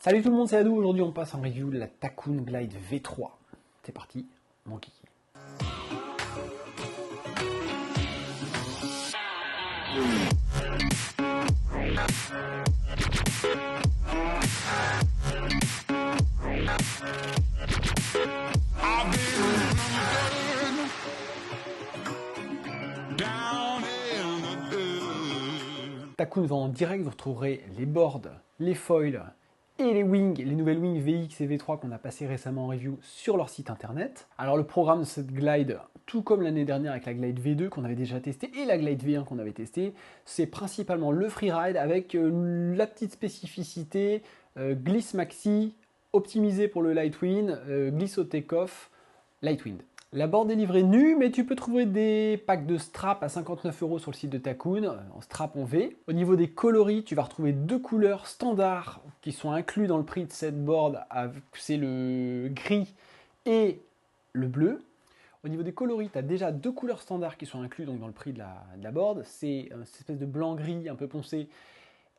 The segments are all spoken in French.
Salut tout le monde, c'est Adou. Aujourd'hui on passe en review de la Takoun Glide V3. C'est parti, mon kiki. Takoun vend en direct, vous retrouverez les boards, les foils et les wings, les nouvelles wings VX et V3 qu'on a passé récemment en review sur leur site internet. Alors le programme de cette glide, tout comme l'année dernière avec la glide V2 qu'on avait déjà testé et la glide V1 qu'on avait testé, c'est principalement le freeride avec la petite spécificité glisse maxi, optimisé pour le Lightwind, glisse au take-off, Lightwind. La board est livrée nue, mais tu peux trouver des packs de straps à 59 € sur le site de Takoun, en strap en V. Au niveau des coloris, tu vas retrouver deux couleurs standards qui sont inclus dans le prix de cette board, c'est le gris et le bleu. Au niveau des coloris, tu as déjà deux couleurs standards qui sont inclus donc, dans le prix de la board. C'est cette espèce de blanc-gris un peu poncé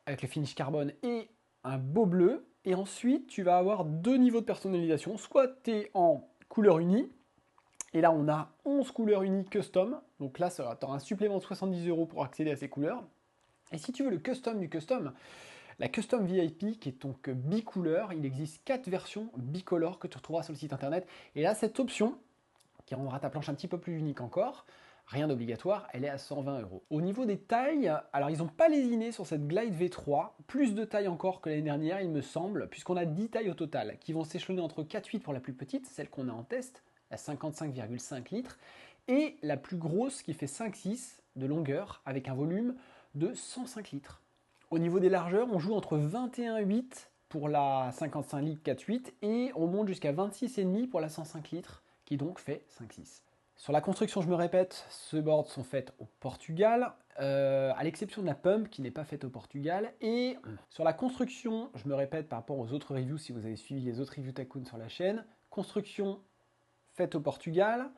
avec le finish carbone et un beau bleu. Et ensuite, tu vas avoir deux niveaux de personnalisation. Soit tu es en couleur unie, et là, on a 11 couleurs unies custom. Donc là, tu auras un supplément de 70 € pour accéder à ces couleurs. Et si tu veux le custom du custom, la custom VIP qui est donc bicouleur, il existe 4 versions bicolores que tu retrouveras sur le site internet. Et là, cette option, qui rendra ta planche un petit peu plus unique encore, rien d'obligatoire, elle est à 120 €. Au niveau des tailles, alors ils n'ont pas lésiné sur cette Glide V3, plus de tailles encore que l'année dernière, il me semble, puisqu'on a 10 tailles au total, qui vont s'échelonner entre 4,8 pour la plus petite, celle qu'on a en test, à 55,5 litres, et la plus grosse qui fait 5,6 de longueur avec un volume de 105 litres. Au niveau des largeurs, on joue entre 21,8 pour la 55 litres 4,8 et on monte jusqu'à 26,5 pour la 105 litres qui donc fait 5,6. Sur la construction, je me répète, ces boards sont faites au Portugal, à l'exception de la pump qui n'est pas faite au Portugal. Et sur la construction, je me répète par rapport aux autres reviews, si vous avez suivi les autres reviews Takoun sur la chaîne, construction faite au Portugal,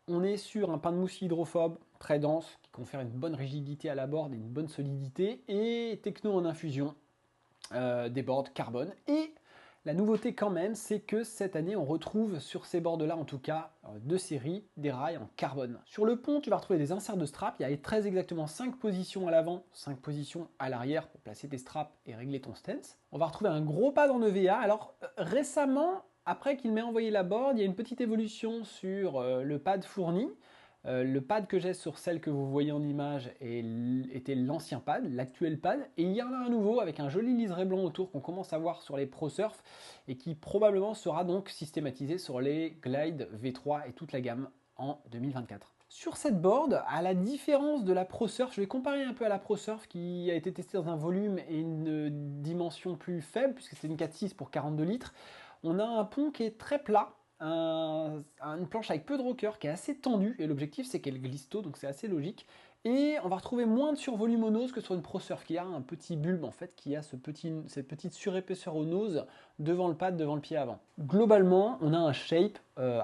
on est sur un pain de mousse hydrophobe très dense qui confère une bonne rigidité à la board et une bonne solidité, et techno en infusion, des boards carbone. Et la nouveauté quand même, c'est que cette année on retrouve sur ces boards là en tout cas de série des rails en carbone. Sur le pont, tu vas retrouver des inserts de straps, il y a très exactement 5 positions à l'avant, 5 positions à l'arrière pour placer tes straps et régler ton stance. On va retrouver un gros pad en EVA. Alors récemment, après qu'il m'ait envoyé la board, il y a une petite évolution sur le pad fourni. Le pad que j'ai sur celle que vous voyez en image était l'ancien pad, l'actuel pad, et il y en a un nouveau avec un joli liseré blanc autour qu'on commence à voir sur les Pro Surf et qui probablement sera donc systématisé sur les Glide V3 et toute la gamme en 2024. Sur cette board, à la différence de la Pro Surf, je vais comparer un peu à la Pro Surf qui a été testée dans un volume et une dimension plus faible puisque c'est une 4.6 pour 42 litres. On a un pont qui est très plat, une planche avec peu de rocker qui est assez tendue, et l'objectif c'est qu'elle glisse tôt, donc c'est assez logique. Et on va retrouver moins de survolume aux noses que sur une Pro Surf, qui a un petit bulbe en fait, qui a cette petite surépaisseur aux noses devant le pad, devant le pied avant. Globalement, on a un shape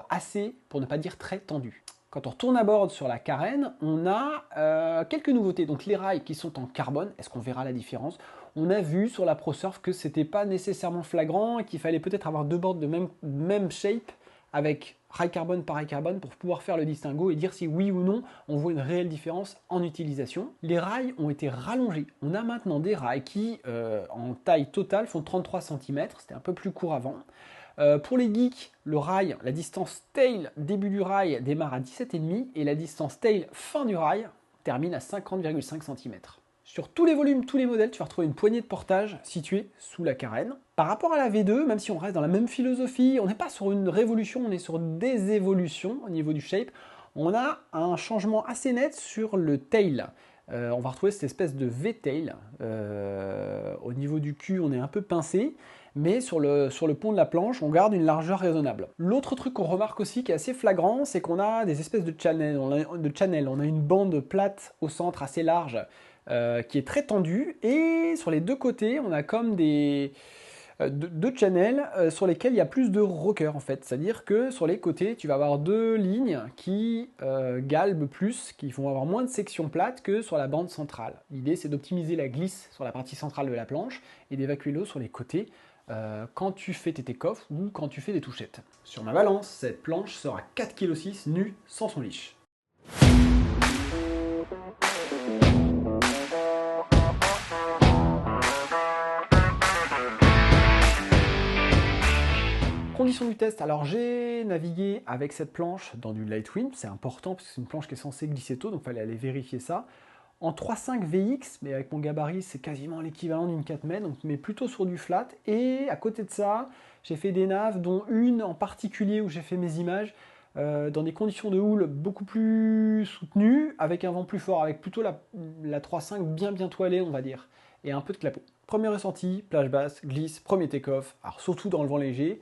assez, pour ne pas dire très tendu. Quand on retourne à bord sur la carène, on a quelques nouveautés. Donc les rails qui sont en carbone, est-ce qu'on verra la différence? On a vu sur la Pro Surf que c'était pas nécessairement flagrant et qu'il fallait peut-être avoir deux boards de même shape avec rail carbone par rail carbone pour pouvoir faire le distinguo et dire si oui ou non on voit une réelle différence en utilisation. Les rails ont été rallongés. On a maintenant des rails qui, en taille totale, font 33 cm. C'était un peu plus court avant. Pour les geeks, le rail, la distance tail début du rail démarre à 17,5 et la distance tail fin du rail termine à 50,5 cm. Sur tous les volumes, tous les modèles, tu vas retrouver une poignée de portage située sous la carène. Par rapport à la V2, même si on reste dans la même philosophie, on n'est pas sur une révolution, on est sur des évolutions au niveau du shape. On a un changement assez net sur le tail. On va retrouver cette espèce de V-tail. Au niveau du cul, on est un peu pincé, mais sur le pont de la planche, on garde une largeur raisonnable. L'autre truc qu'on remarque aussi qui est assez flagrant, c'est qu'on a des espèces de channel. On a une bande plate au centre assez large qui est très tendue, et sur les deux côtés, on a comme deux channels sur lesquels il y a plus de rocker en fait. C'est-à-dire que sur les côtés, tu vas avoir deux lignes qui galbent plus, qui vont avoir moins de sections plates que sur la bande centrale. L'idée, c'est d'optimiser la glisse sur la partie centrale de la planche et d'évacuer l'eau sur les côtés quand tu fais tes take-off ou quand tu fais des touchettes. Sur ma balance, cette planche sera 4,6 kg nue sans son leash. Conditions du test, alors j'ai navigué avec cette planche dans du Lightwind, c'est important parce que c'est une planche qui est censée glisser tôt, donc il fallait aller vérifier ça. En 3.5 VX, mais avec mon gabarit c'est quasiment l'équivalent d'une 4 mètres, donc mais plutôt sur du flat. Et à côté de ça, j'ai fait des naves, dont une en particulier où j'ai fait mes images, dans des conditions de houle beaucoup plus soutenues, avec un vent plus fort, avec plutôt la 3.5 bien toilée on va dire, et un peu de clapot. Premier ressenti, plage basse, glisse, premier take-off, alors surtout dans le vent léger.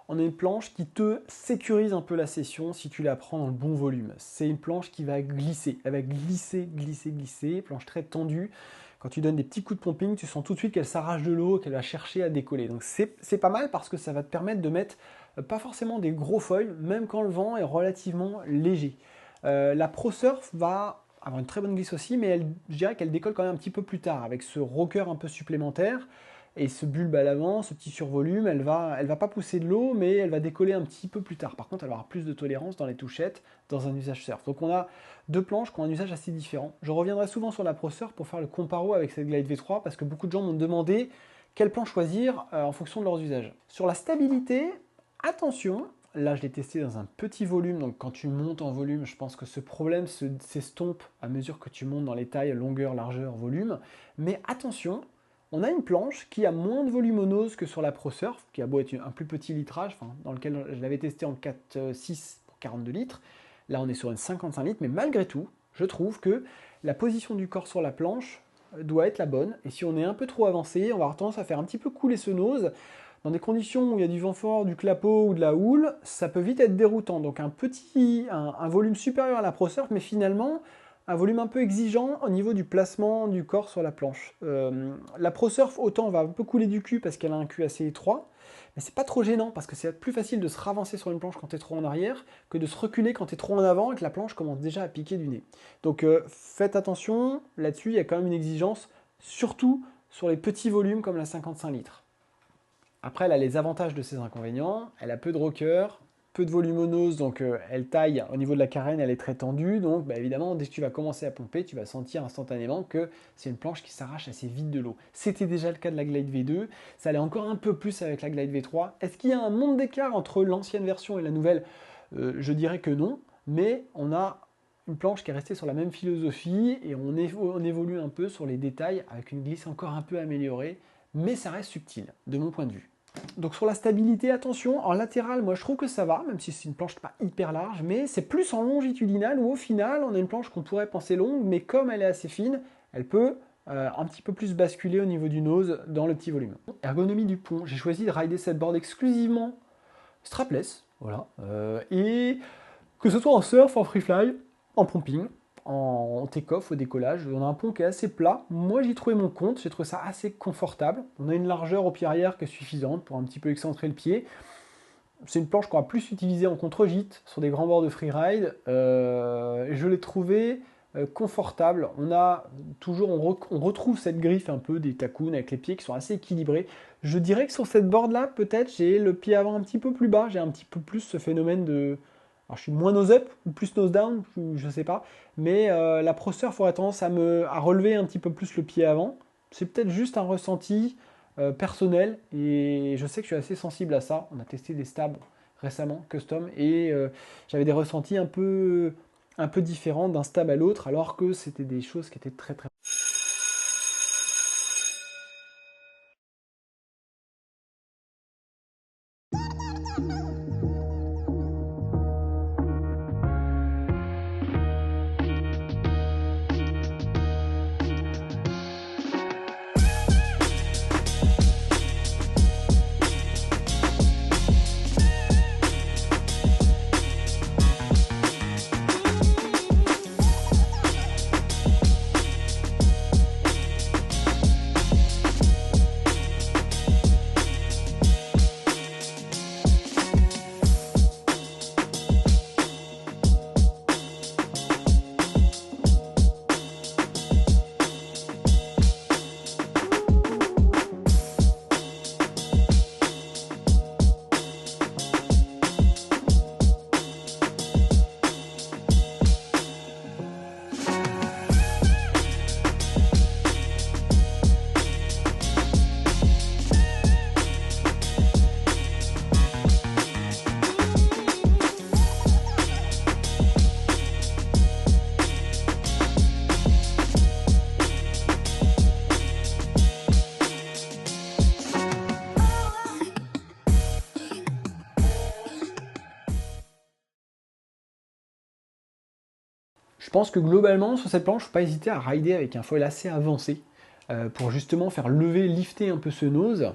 On a une planche qui te sécurise un peu la session si tu la prends dans le bon volume. C'est une planche qui va glisser, elle va glisser, planche très tendue. Quand tu donnes des petits coups de pumping, tu sens tout de suite qu'elle s'arrache de l'eau, qu'elle va chercher à décoller. Donc c'est pas mal parce que ça va te permettre de mettre pas forcément des gros foils, même quand le vent est relativement léger. La ProSurf va avoir une très bonne glisse aussi, mais je dirais qu'elle décolle quand même un petit peu plus tard, avec ce rocker un peu supplémentaire. Et ce bulbe à l'avant, ce petit survolume, elle va pas pousser de l'eau, mais elle va décoller un petit peu plus tard. Par contre, elle aura plus de tolérance dans les touchettes, dans un usage surf. Donc on a deux planches qui ont un usage assez différent. Je reviendrai souvent sur la ProSurf pour faire le comparo avec cette Glide V3, parce que beaucoup de gens m'ont demandé quelle planche choisir en fonction de leurs usages. Sur la stabilité, attention, là je l'ai testé dans un petit volume, donc quand tu montes en volume, je pense que ce problème s'estompe à mesure que tu montes dans les tailles, longueur, largeur, volume. Mais attention, on a une planche qui a moins de voluminose que sur la ProSurf, qui a beau être un plus petit litrage, dans lequel je l'avais testé en 4.6 pour 42 litres. Là, on est sur une 55 litres, mais malgré tout, je trouve que la position du corps sur la planche doit être la bonne. Et si on est un peu trop avancé, on va avoir tendance à faire un petit peu couler ce nose. Dans des conditions où il y a du vent fort, du clapot ou de la houle, ça peut vite être déroutant. Donc un volume supérieur à la ProSurf, mais finalement un volume un peu exigeant au niveau du placement du corps sur la planche. La ProSurf, autant, va un peu couler du cul parce qu'elle a un cul assez étroit, mais c'est pas trop gênant parce que c'est plus facile de se ravancer sur une planche quand tu es trop en arrière que de se reculer quand tu es trop en avant et que la planche commence déjà à piquer du nez. Donc faites attention, là-dessus il y a quand même une exigence, surtout sur les petits volumes comme la 55 litres. Après, elle a les avantages de ses inconvénients, elle a peu de rocker, peu de voluminose, donc elle taille au niveau de la carène, elle est très tendue, donc évidemment dès que tu vas commencer à pomper, tu vas sentir instantanément que c'est une planche qui s'arrache assez vite de l'eau. C'était déjà le cas de la Glide V2, ça allait encore un peu plus avec la Glide V3. Est-ce qu'il y a un monde d'écart entre l'ancienne version et la nouvelle? Je dirais que non, mais on a une planche qui est restée sur la même philosophie et on évolue un peu sur les détails avec une glisse encore un peu améliorée, mais ça reste subtil de mon point de vue. Donc sur la stabilité, attention, en latéral, moi je trouve que ça va, même si c'est une planche pas hyper large, mais c'est plus en longitudinal où au final on a une planche qu'on pourrait penser longue, mais comme elle est assez fine, elle peut un petit peu plus basculer au niveau du nose dans le petit volume. Ergonomie du pont, j'ai choisi de rider cette board exclusivement strapless, voilà, et que ce soit en surf, en freefly, en pumping, en take-off, au décollage. On a un pont qui est assez plat. Moi, j'ai trouvé mon compte. J'ai trouvé ça assez confortable. On a une largeur au pied arrière qui est suffisante pour un petit peu excentrer le pied. C'est une planche qu'on va plus utiliser en contre-gîte, sur des grands bords de freeride. Je l'ai trouvé confortable. On retrouve cette griffe un peu des Takoon avec les pieds qui sont assez équilibrés. Je dirais que sur cette board-là, peut-être, j'ai le pied avant un petit peu plus bas. J'ai un petit peu plus ce phénomène de... Alors, je suis moins nose-up ou plus nose-down, je ne sais pas. Mais la ProSurf aurait tendance à relever un petit peu plus le pied avant. C'est peut-être juste un ressenti personnel. Et je sais que je suis assez sensible à ça. On a testé des stabs récemment, custom. Et j'avais des ressentis un peu différents d'un stab à l'autre. Alors que c'était des choses qui étaient très très... pense que globalement, sur cette planche, il ne faut pas hésiter à rider avec un foil assez avancé pour justement faire lever, lifter un peu ce nose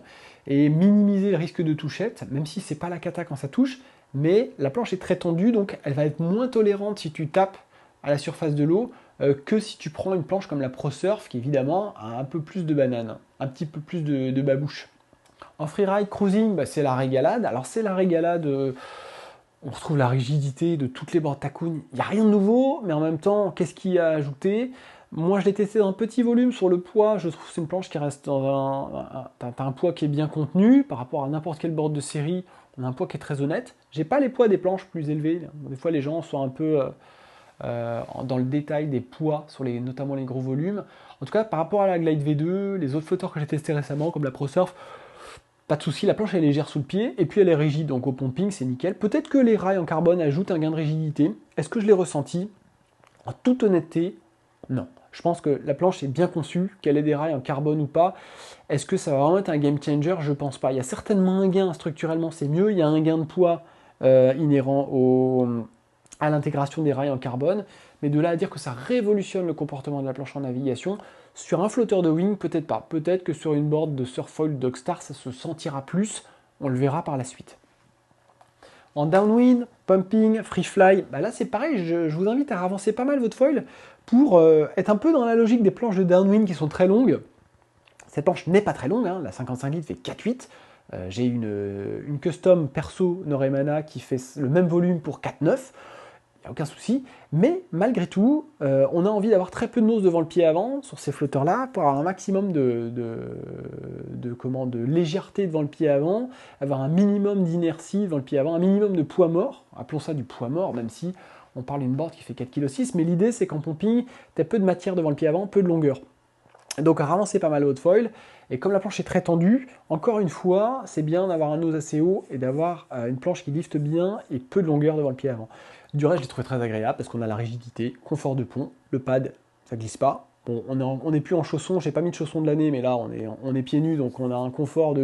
et minimiser le risque de touchette, même si c'est pas la cata quand ça touche, mais la planche est très tendue, donc elle va être moins tolérante si tu tapes à la surface de l'eau que si tu prends une planche comme la Pro Surf, qui évidemment a un peu plus de banane, un petit peu plus de babouche. En freeride cruising, bah, c'est la régalade. Alors c'est la régalade, on retrouve la rigidité de toutes les boards Takun. Il n'y a rien de nouveau, mais en même temps, qu'est-ce qu'il y a à ajouter? Moi, je l'ai testé dans un petit volume sur le poids. Je trouve que c'est une planche qui reste dans t'as un poids qui est bien contenu par rapport à n'importe quel board de série. On a un poids qui est très honnête. J'ai pas les poids des planches plus élevés. Des fois, les gens sont un peu dans le détail des poids sur notamment les gros volumes. En tout cas, par rapport à la Glide V2, les autres flotteurs que j'ai testés récemment, comme la Pro Surf, pas de souci, la planche est légère sous le pied, et puis elle est rigide, donc au pumping c'est nickel. Peut-être que les rails en carbone ajoutent un gain de rigidité. Est-ce que je l'ai ressenti? En toute honnêteté, non. Je pense que la planche est bien conçue, qu'elle ait des rails en carbone ou pas. Est-ce que ça va vraiment être un game changer? Je pense pas. Il y a certainement un gain, structurellement c'est mieux, il y a un gain de poids inhérent à l'intégration des rails en carbone, mais de là à dire que ça révolutionne le comportement de la planche en navigation, sur un flotteur de wing, peut-être pas. Peut-être que sur une board de Surfoil Dogstar, ça se sentira plus, on le verra par la suite. En downwind, pumping, free fly, bah là c'est pareil, je vous invite à avancer pas mal votre foil pour être un peu dans la logique des planches de downwind qui sont très longues. Cette planche n'est pas très longue, hein, la 55 litres fait 4,8. J'ai une custom perso Noremana qui fait le même volume pour 4,9. Il n'y a aucun souci, mais malgré tout, on a envie d'avoir très peu de nose devant le pied avant sur ces flotteurs-là pour avoir un maximum de légèreté devant le pied avant, avoir un minimum d'inertie devant le pied avant, un minimum de poids mort, appelons ça du poids mort, même si on parle d'une board qui fait 4,6 kg, mais l'idée c'est qu'en pumping, tu as peu de matière devant le pied avant, peu de longueur. Donc à ramasser pas mal au haut de foil, et comme la planche est très tendue, encore une fois, c'est bien d'avoir un nose assez haut et d'avoir une planche qui lifte bien et peu de longueur devant le pied avant. Du reste, je l'ai trouvé très agréable parce qu'on a la rigidité, confort de pont, le pad, ça glisse pas. Bon, on n'est plus en chaussons, j'ai pas mis de chaussons de l'année, mais là on est pieds nus, donc on a un confort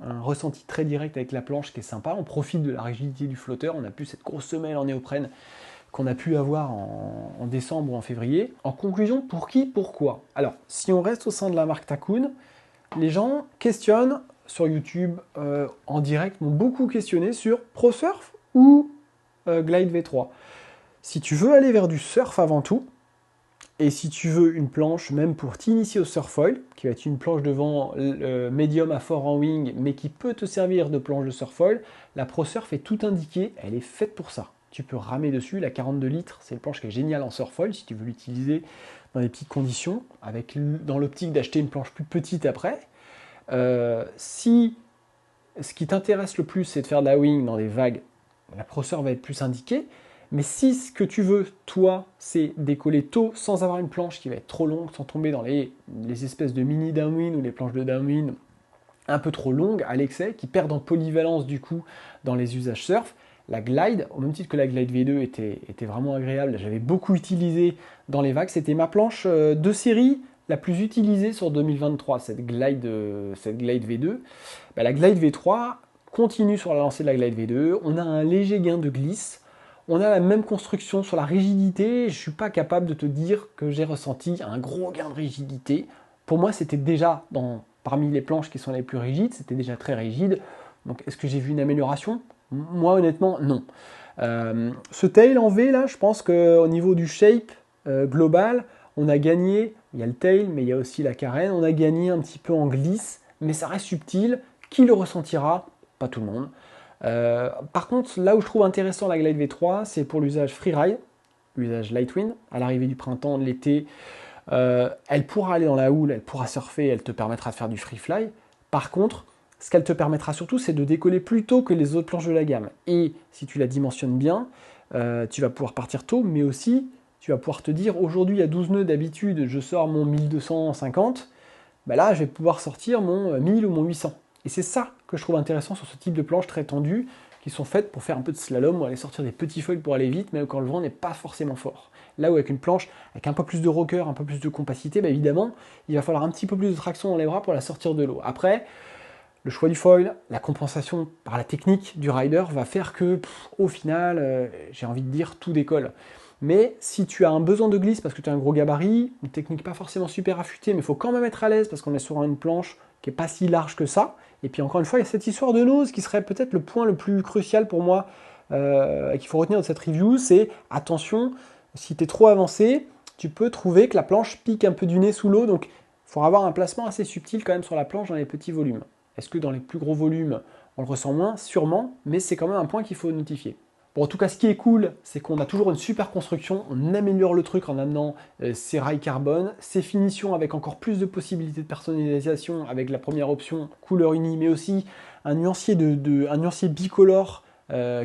un ressenti très direct avec la planche qui est sympa. On profite de la rigidité du flotteur, on n'a plus cette grosse semelle en néoprène qu'on a pu avoir en décembre ou en février. En conclusion, pour qui, pourquoi? Alors, si on reste au sein de la marque Takun, les gens questionnent sur YouTube en direct, m'ont beaucoup questionné sur Pro Surf ou Glide V3. Si tu veux aller vers du surf avant tout, et si tu veux une planche même pour t'initier au surfoil, qui va être une planche de vent médium à fort en wing, mais qui peut te servir de planche de surfoil, la Pro Surf est tout indiquée, elle est faite pour ça. Tu peux ramer dessus, la 42 litres, c'est une planche qui est géniale en surfoil si tu veux l'utiliser dans des petites conditions, dans l'optique d'acheter une planche plus petite après. Si ce qui t'intéresse le plus c'est de faire de la wing dans des vagues, la Pro Surf va être plus indiquée. Mais si ce que tu veux, toi, c'est décoller tôt sans avoir une planche qui va être trop longue, sans tomber dans les espèces de mini downwind ou les planches de downwind un peu trop longues à l'excès, qui perdent en polyvalence du coup dans les usages surf, la Glide, au même titre que la Glide V2 était vraiment agréable, j'avais beaucoup utilisé dans les vagues, c'était ma planche de série la plus utilisée sur 2023, cette Glide V2. Bah, la Glide V3 continue sur la lancée de la Glide V2, on a un léger gain de glisse, on a la même construction sur la rigidité, je ne suis pas capable de te dire que j'ai ressenti un gros gain de rigidité. Pour moi, c'était déjà, parmi les planches qui sont les plus rigides, c'était déjà très rigide. Donc, est-ce que j'ai vu une amélioration? Moi, honnêtement, non. Ce tail en V, là, je pense qu'au niveau du shape global, on a gagné, il y a le tail, mais il y a aussi la carène, on a gagné un petit peu en glisse, mais ça reste subtil. Qui le ressentira? Pas tout le monde. Par contre, là où je trouve intéressant la Glide V3, c'est pour l'usage freeride, l'usage lightwind. À l'arrivée du printemps, de l'été, elle pourra aller dans la houle, elle pourra surfer, elle te permettra de faire du free fly. Par contre, ce qu'elle te permettra surtout, c'est de décoller plus tôt que les autres planches de la gamme. Et si tu la dimensionnes bien, tu vas pouvoir partir tôt, mais aussi tu vas pouvoir te dire, aujourd'hui à 12 nœuds d'habitude, je sors mon 1250, bah là je vais pouvoir sortir mon 1000 ou mon 800. Et c'est ça que je trouve intéressant sur ce type de planches très tendues, qui sont faites pour faire un peu de slalom ou aller sortir des petits foils pour aller vite, même quand le vent n'est pas forcément fort. Là où avec une planche avec un peu plus de rocker, un peu plus de compacité, bah évidemment, il va falloir un petit peu plus de traction dans les bras pour la sortir de l'eau. Après, le choix du foil, la compensation par la technique du rider va faire que, au final, j'ai envie de dire, tout décolle. Mais si tu as un besoin de glisse parce que tu as un gros gabarit, une technique pas forcément super affûtée, mais il faut quand même être à l'aise parce qu'on est sur une planche qui n'est pas si large que ça. Et puis encore une fois, il y a cette histoire de nose qui serait peut-être le point le plus crucial pour moi qu'il faut retenir de cette review, c'est attention, si tu es trop avancé, tu peux trouver que la planche pique un peu du nez sous l'eau, donc il faut avoir un placement assez subtil quand même sur la planche dans les petits volumes. Est-ce que dans les plus gros volumes, on le ressent moins? Sûrement, mais c'est quand même un point qu'il faut notifier. Bon, en tout cas, ce qui est cool, c'est qu'on a toujours une super construction, on améliore le truc en amenant ces rails carbone, ces finitions avec encore plus de possibilités de personnalisation avec la première option couleur unie, mais aussi un nuancier, un nuancier bicolore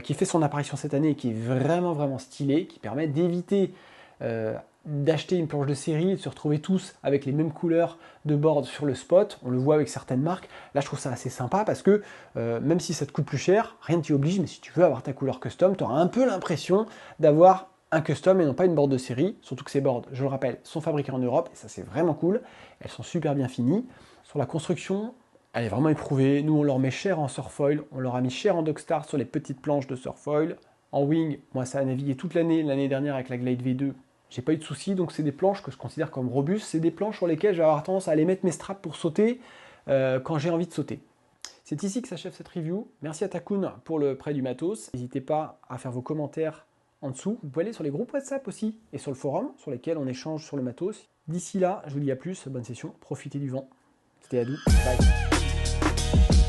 qui fait son apparition cette année et qui est vraiment stylé, qui permet d'éviter d'acheter une planche de série et de se retrouver tous avec les mêmes couleurs de board sur le spot. On le voit avec certaines marques. Là, je trouve ça assez sympa parce que même si ça te coûte plus cher, rien ne t'y oblige, mais si tu veux avoir ta couleur custom, tu auras un peu l'impression d'avoir un custom et non pas une board de série. Surtout que ces boards, je le rappelle, sont fabriqués en Europe et ça, c'est vraiment cool. Elles sont super bien finies. Sur la construction, elle est vraiment éprouvée. Nous, on leur met cher en surfoil, on leur a mis cher en Dockstar sur les petites planches de surfoil. En wing, moi, ça a navigué toute l'année dernière avec la Glide V2. J'ai pas eu de soucis, donc c'est des planches que je considère comme robustes. C'est des planches sur lesquelles je vais avoir tendance à aller mettre mes straps pour sauter quand j'ai envie de sauter. C'est ici que s'achève cette review. Merci à Takun pour le prêt du matos. N'hésitez pas à faire vos commentaires en dessous. Vous pouvez aller sur les groupes WhatsApp aussi et sur le forum sur lesquels on échange sur le matos. D'ici là, je vous dis à plus, bonne session, profitez du vent. C'était Adou, bye.